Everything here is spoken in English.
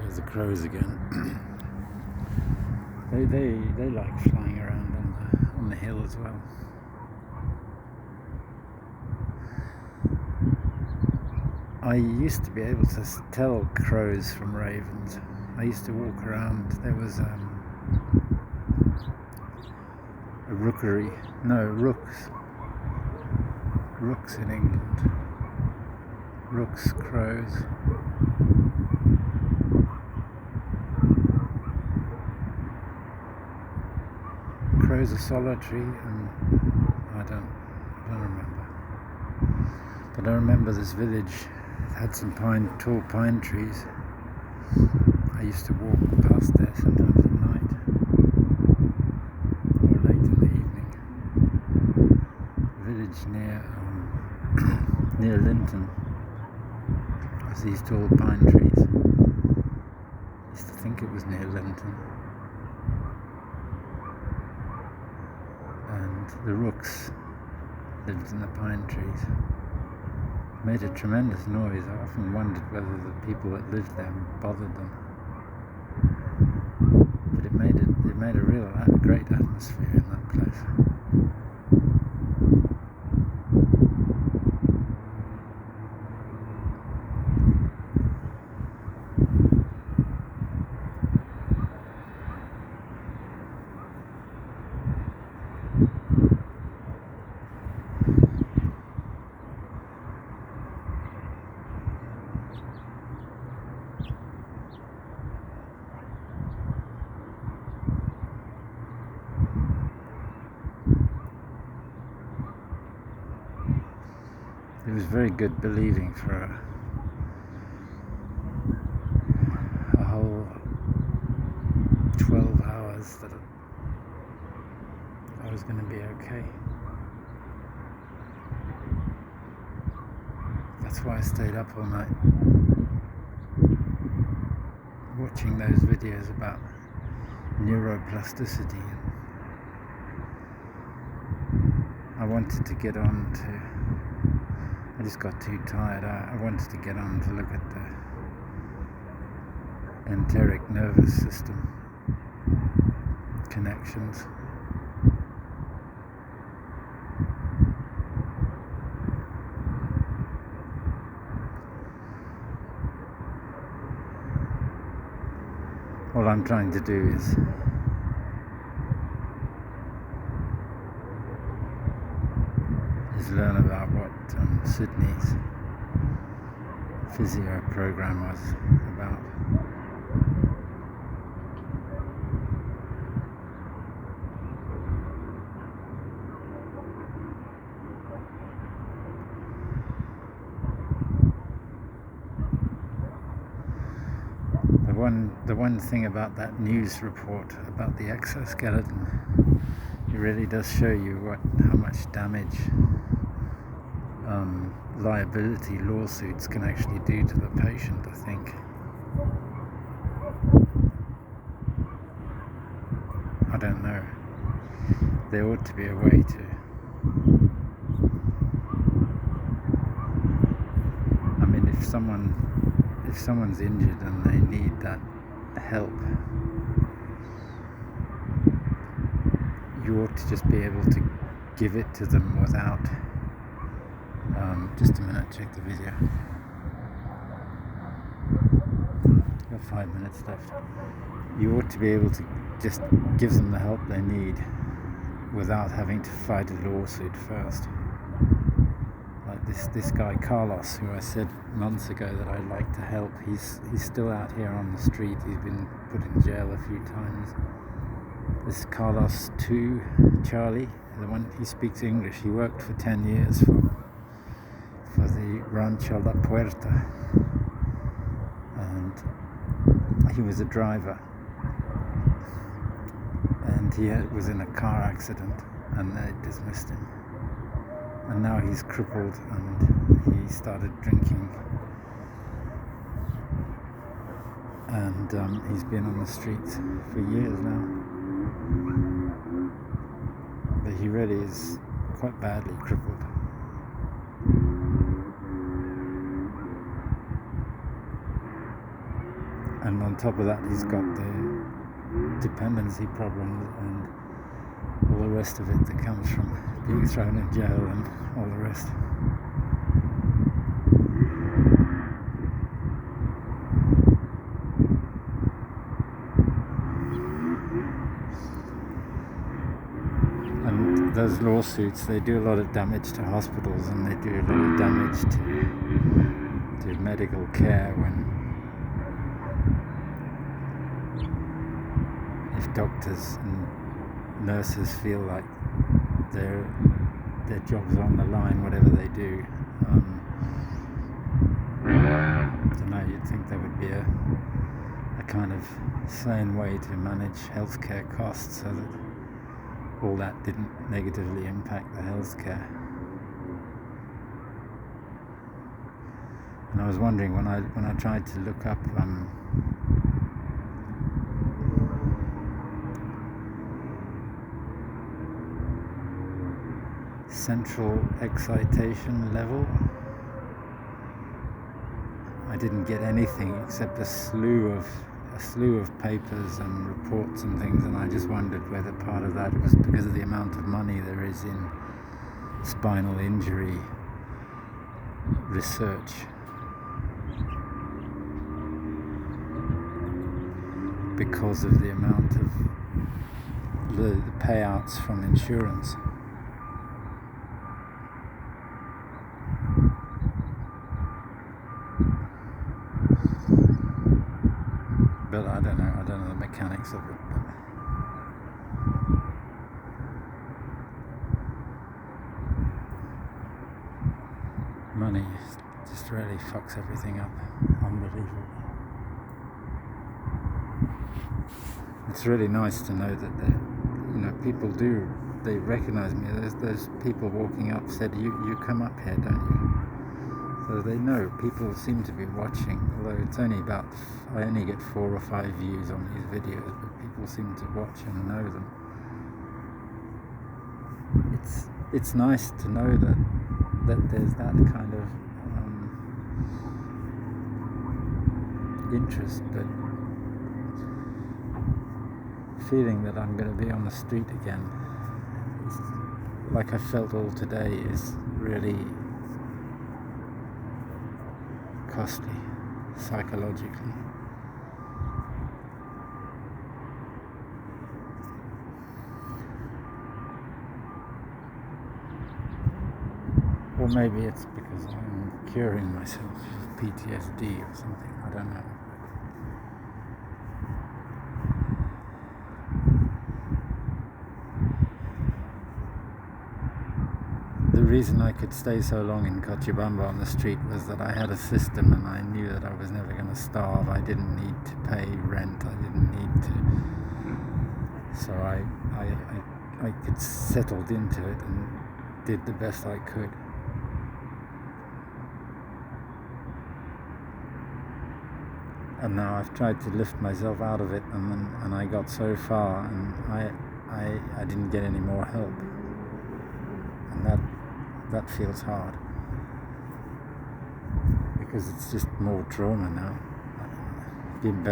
There's the crows again. they like flying around on the hill as well. I used to be able to tell crows from ravens. I used to walk around. There was a rookery, no, Rooks in England. Rooks, crows. Crows are solitary, and I don't remember. But I remember this village had some tall pine trees. I used to walk past there sometimes at night or late in the evening. A village near Linton was these tall pine trees. I used to think it was near Linton. And the rooks lived in the pine trees. Made a tremendous noise. I often wondered whether the people that lived there bothered them. But it made a great atmosphere in that place. It was very good believing for a whole 12 hours that I was going to be okay. That's why I stayed up all night watching those videos about neuroplasticity. I wanted to get on to, I just got too tired. I wanted to get on to look at the enteric nervous system connections. All I'm trying to do is learn about what Sydney's physio program was about. The one thing about that news report about the exoskeleton, it really does show you how much damage liability lawsuits can actually do to the patient, I think. I don't know. There ought to be a way to. I mean, if someone's injured and they need that help, you ought to just be able to give it to them without. Just a minute, check the video. Got 5 minutes left. You ought to be able to just give them the help they need without having to fight a lawsuit first. Like this guy Carlos, who I said months ago that I'd like to help, he's still out here on the street. He's been put in jail a few times. This Carlos 2, Charlie, the one, he speaks English. He worked for 10 years for the Rancho La Puerta, and he was a driver, and he was in a car accident and they dismissed him, and now he's crippled and he started drinking, and he's been on the streets for years now, but he really is quite badly crippled. And on top of that, he's got the dependency problems and all the rest of it that comes from being thrown in jail and all the rest. And those lawsuits, they do a lot of damage to hospitals, and they do a lot of damage to medical care if doctors and nurses feel like their job's on the line, whatever they do. I don't know, you'd think there would be a kind of sane way to manage healthcare costs so that all that didn't negatively impact the healthcare. And I was wondering when I tried to look up central excitation level, I didn't get anything except a slew of papers and reports and things, and I just wondered whether part of that was because of the amount of money there is in spinal injury research, because of the amount of the payouts from insurance. But I don't know the mechanics of it. Money just really fucks everything up. Unbelievable. It's really nice to know that people they recognise me. There's people walking up said, you come up here, don't you? So they know, people seem to be watching, although it's only I only get 4 or 5 views on these videos, but people seem to watch and know them. It's nice to know that there's that kind of interest, but feeling that I'm going to be on the street again, like I felt all today, is really costly psychologically. Or maybe it's because I'm curing myself of PTSD or something, I don't know. The reason I could stay so long in Cochabamba on the street was that I had a system, and I knew that I was never going to starve. I didn't need to pay rent. I didn't need to. So I settled into it and did the best I could. And now I've tried to lift myself out of it, and I got so far, and I didn't get any more help, and that feels hard, because it's just more trauma now. Been better